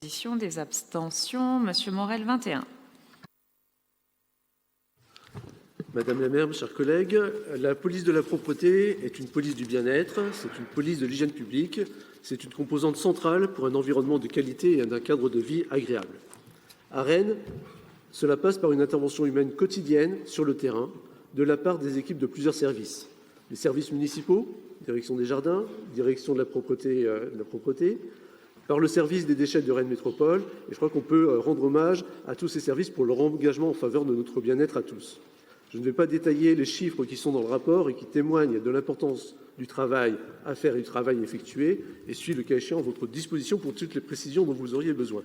Des abstentions. Monsieur Morel, 21. Madame la maire, mes chers collègues, la police de la propreté est une police du bien-être, c'est une police de l'hygiène publique, c'est une composante centrale pour un environnement de qualité et un cadre de vie agréable. À Rennes, cela passe par une intervention humaine quotidienne sur le terrain de la part des équipes de plusieurs services. Les services municipaux, direction des jardins, direction de la propreté, par le service des déchets de Rennes Métropole. Et je crois qu'on peut rendre hommage à tous ces services pour leur engagement en faveur de notre bien-être à tous. Je ne vais pas détailler les chiffres qui sont dans le rapport et qui témoignent de l'importance du travail à faire et du travail effectué et suis, le cas échéant, à votre disposition pour toutes les précisions dont vous auriez besoin.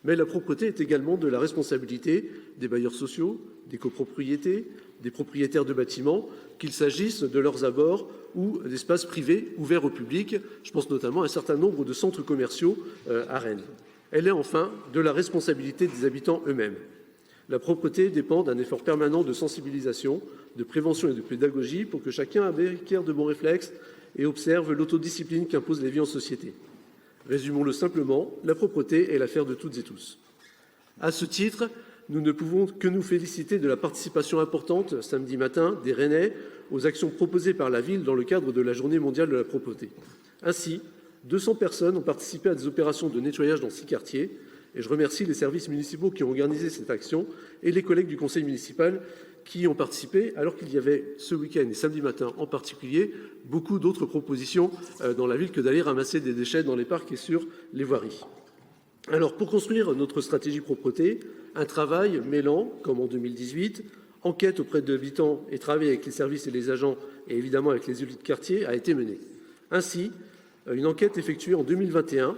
Mais la propreté est également de la responsabilité des bailleurs sociaux, des copropriétés, des propriétaires de bâtiments, qu'il s'agisse de leurs abords ou d'espaces privés ouverts au public. Je pense notamment à un certain nombre de centres commerciaux à Rennes. Elle est enfin de la responsabilité des habitants eux-mêmes. La propreté dépend d'un effort permanent de sensibilisation, de prévention et de pédagogie pour que chacun acquiert de bons réflexes et observe l'autodiscipline qu'imposent les vies en société. Résumons-le simplement, la propreté est l'affaire de toutes et tous. À ce titre, nous ne pouvons que nous féliciter de la participation importante, samedi matin, des Rennais aux actions proposées par la ville dans le cadre de la Journée mondiale de la propreté. Ainsi, 200 personnes ont participé à des opérations de nettoyage dans 6 quartiers, et je remercie les services municipaux qui ont organisé cette action et les collègues du conseil municipal qui y ont participé, alors qu'il y avait ce week-end et samedi matin en particulier beaucoup d'autres propositions dans la ville que d'aller ramasser des déchets dans les parcs et sur les voiries. Alors, pour construire notre stratégie propreté, un travail mêlant, comme en 2018, enquête auprès de habitants et travail avec les services et les agents et évidemment avec les élus de quartier a été mené. Ainsi, une enquête effectuée en 2021,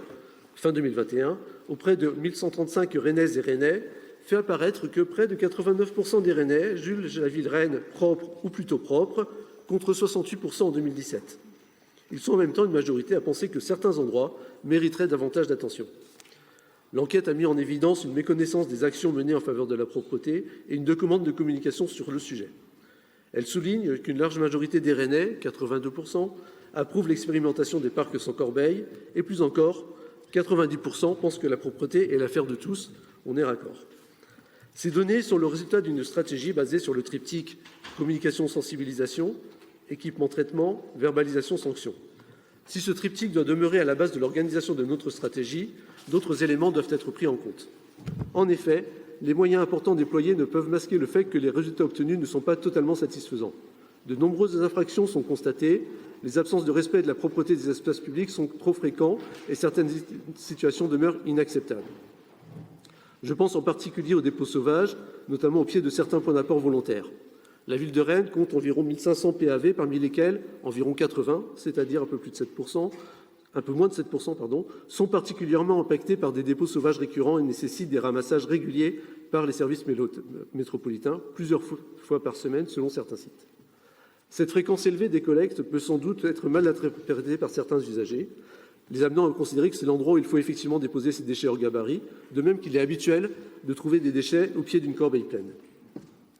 fin 2021, auprès de 1135 Rennaises et Rennais, fait apparaître que près de 89% des Rennais jugent la ville Rennes propre ou plutôt propre, contre 68% en 2017. Ils sont en même temps une majorité à penser que certains endroits mériteraient davantage d'attention. L'enquête a mis en évidence une méconnaissance des actions menées en faveur de la propreté et une demande de communication sur le sujet. Elle souligne qu'une large majorité des Rennais, 82%, approuvent l'expérimentation des parcs sans corbeille et plus encore, 90% pensent que la propreté est l'affaire de tous. On est raccord. Ces données sont le résultat d'une stratégie basée sur le triptyque communication-sensibilisation, équipement-traitement, verbalisation-sanction. Si ce triptyque doit demeurer à la base de l'organisation de notre stratégie, d'autres éléments doivent être pris en compte. En effet, les moyens importants déployés ne peuvent masquer le fait que les résultats obtenus ne sont pas totalement satisfaisants. De nombreuses infractions sont constatées, les absences de respect de la propreté des espaces publics sont trop fréquentes et certaines situations demeurent inacceptables. Je pense en particulier aux dépôts sauvages, notamment au pied de certains points d'apport volontaires. La ville de Rennes compte environ 1500 PAV, parmi lesquels environ 80, c'est-à-dire un peu moins de 7%, sont particulièrement impactés par des dépôts sauvages récurrents et nécessitent des ramassages réguliers par les services métropolitains, plusieurs fois par semaine selon certains sites. Cette fréquence élevée des collectes peut sans doute être mal interprétée par certains usagers, les amenant à considérer que c'est l'endroit où il faut effectivement déposer ces déchets hors gabarit, de même qu'il est habituel de trouver des déchets au pied d'une corbeille pleine.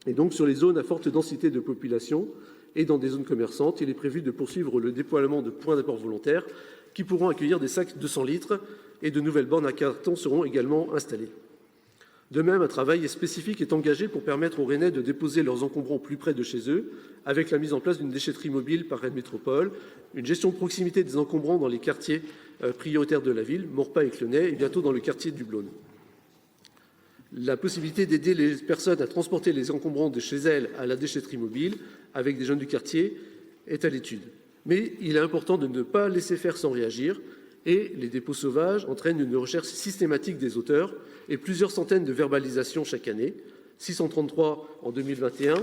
Et donc, sur les zones à forte densité de population et dans des zones commerçantes, il est prévu de poursuivre le déploiement de points d'apport volontaires qui pourront accueillir des sacs de 100 litres et de nouvelles bornes à carton seront également installées. De même, un travail spécifique est engagé pour permettre aux Rennais de déposer leurs encombrants plus près de chez eux, avec la mise en place d'une déchetterie mobile par Rennes Métropole, une gestion de proximité des encombrants dans les quartiers prioritaires de la ville, Maurepas et Clenay, et bientôt dans le quartier du Blône. La possibilité d'aider les personnes à transporter les encombrants de chez elles à la déchetterie mobile, avec des jeunes du quartier, est à l'étude. Mais il est important de ne pas laisser faire sans réagir, et les dépôts sauvages entraînent une recherche systématique des auteurs et plusieurs centaines de verbalisations chaque année, 633 en 2021,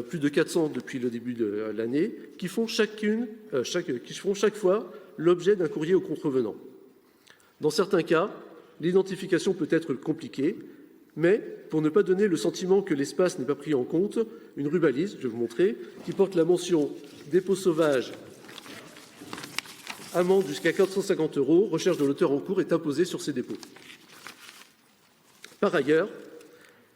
plus de 400 depuis le début de l'année, qui font chaque fois l'objet d'un courrier aux contrevenants. Dans certains cas, l'identification peut être compliquée, mais pour ne pas donner le sentiment que l'espace n'est pas pris en compte, une rubalise, je vais vous montrer, qui porte la mention « dépôt sauvage », amende jusqu'à 450 €, recherche de l'auteur en cours est imposée sur ces dépôts. Par ailleurs,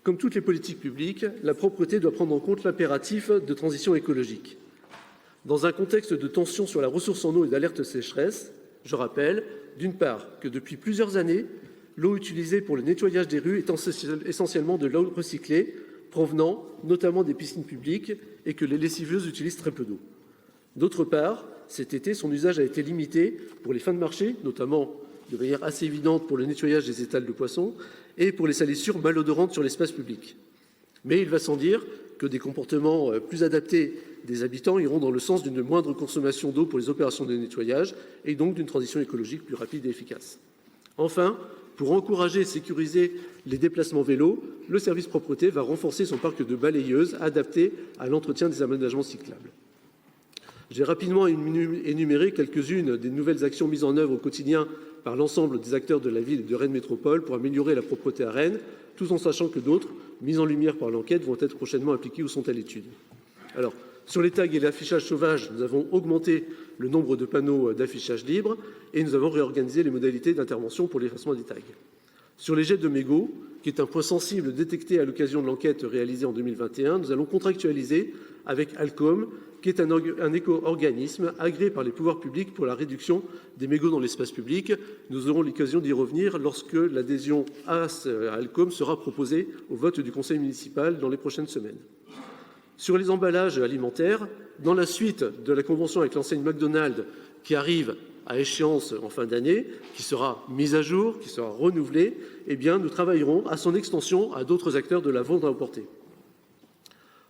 comme toutes les politiques publiques, la propreté doit prendre en compte l'impératif de transition écologique. Dans un contexte de tension sur la ressource en eau et d'alerte sécheresse, je rappelle, d'une part, que depuis plusieurs années, l'eau utilisée pour le nettoyage des rues est essentiellement de l'eau recyclée, provenant notamment des piscines publiques, et que les lessiveuses utilisent très peu d'eau. D'autre part, cet été, son usage a été limité pour les fins de marché, notamment de manière assez évidente pour le nettoyage des étals de poissons et pour les salissures malodorantes sur l'espace public. Mais il va sans dire que des comportements plus adaptés des habitants iront dans le sens d'une moindre consommation d'eau pour les opérations de nettoyage et donc d'une transition écologique plus rapide et efficace. Enfin, pour encourager et sécuriser les déplacements vélos, le service propreté va renforcer son parc de balayeuses adapté à l'entretien des aménagements cyclables. J'ai rapidement énuméré quelques-unes des nouvelles actions mises en œuvre au quotidien par l'ensemble des acteurs de la ville et de Rennes Métropole pour améliorer la propreté à Rennes, tout en sachant que d'autres, mises en lumière par l'enquête, vont être prochainement appliquées ou sont à l'étude. Alors, sur les tags et l'affichage sauvage, nous avons augmenté le nombre de panneaux d'affichage libre et nous avons réorganisé les modalités d'intervention pour l'effacement des tags. Sur les jets de mégots, qui est un point sensible détecté à l'occasion de l'enquête réalisée en 2021, nous allons contractualiser avec Alcom, qui est un éco-organisme agréé par les pouvoirs publics pour la réduction des mégots dans l'espace public. Nous aurons l'occasion d'y revenir lorsque l'adhésion à Alcom sera proposée au vote du conseil municipal dans les prochaines semaines. Sur les emballages alimentaires, dans la suite de la convention avec l'enseigne McDonald's qui arrive à échéance en fin d'année, qui sera mise à jour, qui sera renouvelée, eh bien, nous travaillerons à son extension à d'autres acteurs de la vente à emporter.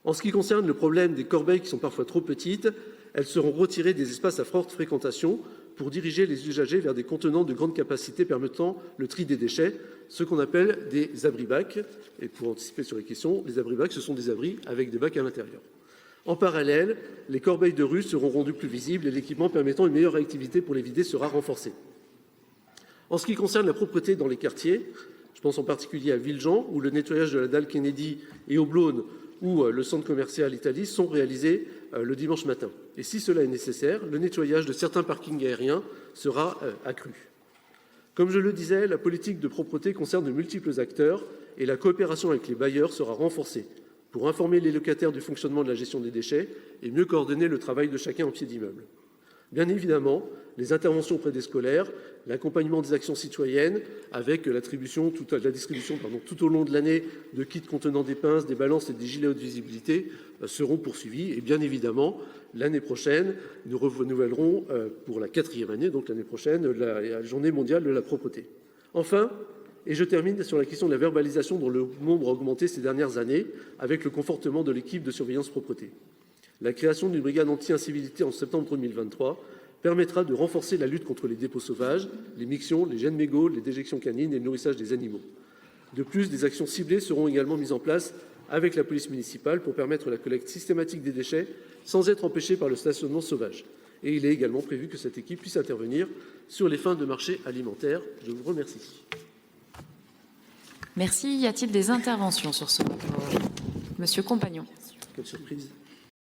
En ce qui concerne le problème des corbeilles qui sont parfois trop petites, elles seront retirées des espaces à forte fréquentation pour diriger les usagers vers des contenants de grande capacité permettant le tri des déchets, ce qu'on appelle des abris-bacs. Et pour anticiper sur les questions, les abris-bacs, ce sont des abris avec des bacs à l'intérieur. En parallèle, les corbeilles de rue seront rendues plus visibles et l'équipement permettant une meilleure réactivité pour les vider sera renforcé. En ce qui concerne la propreté dans les quartiers, je pense en particulier à Villejean, où le nettoyage de la dalle Kennedy, et au Blône, où le centre commercial Italie sont réalisés le dimanche matin. Et si cela est nécessaire, le nettoyage de certains parkings aériens sera accru. Comme je le disais, la politique de propreté concerne de multiples acteurs et la coopération avec les bailleurs sera renforcée pour informer les locataires du fonctionnement de la gestion des déchets et mieux coordonner le travail de chacun en pied d'immeuble. Bien évidemment, les interventions auprès des scolaires, l'accompagnement des actions citoyennes avec la distribution tout au long de l'année de kits contenant des pinces, des balances et des gilets haute visibilité seront poursuivis. Et bien évidemment, l'année prochaine, nous renouvellerons pour la 4e année, donc l'année prochaine, la Journée mondiale de la propreté. Enfin, et je termine sur la question de la verbalisation dont le nombre a augmenté ces dernières années avec le confortement de l'équipe de surveillance propreté. La création d'une brigade anti-incivilité en septembre 2023 permettra de renforcer la lutte contre les dépôts sauvages, les mixtions, les jets de mégots, les déjections canines et le nourrissage des animaux. De plus, des actions ciblées seront également mises en place avec la police municipale pour permettre la collecte systématique des déchets sans être empêchée par le stationnement sauvage. Et il est également prévu que cette équipe puisse intervenir sur les fins de marché alimentaires. Je vous remercie. Merci. Y a-t-il des interventions sur ce rapport ? Monsieur Compagnon. Quelle surprise.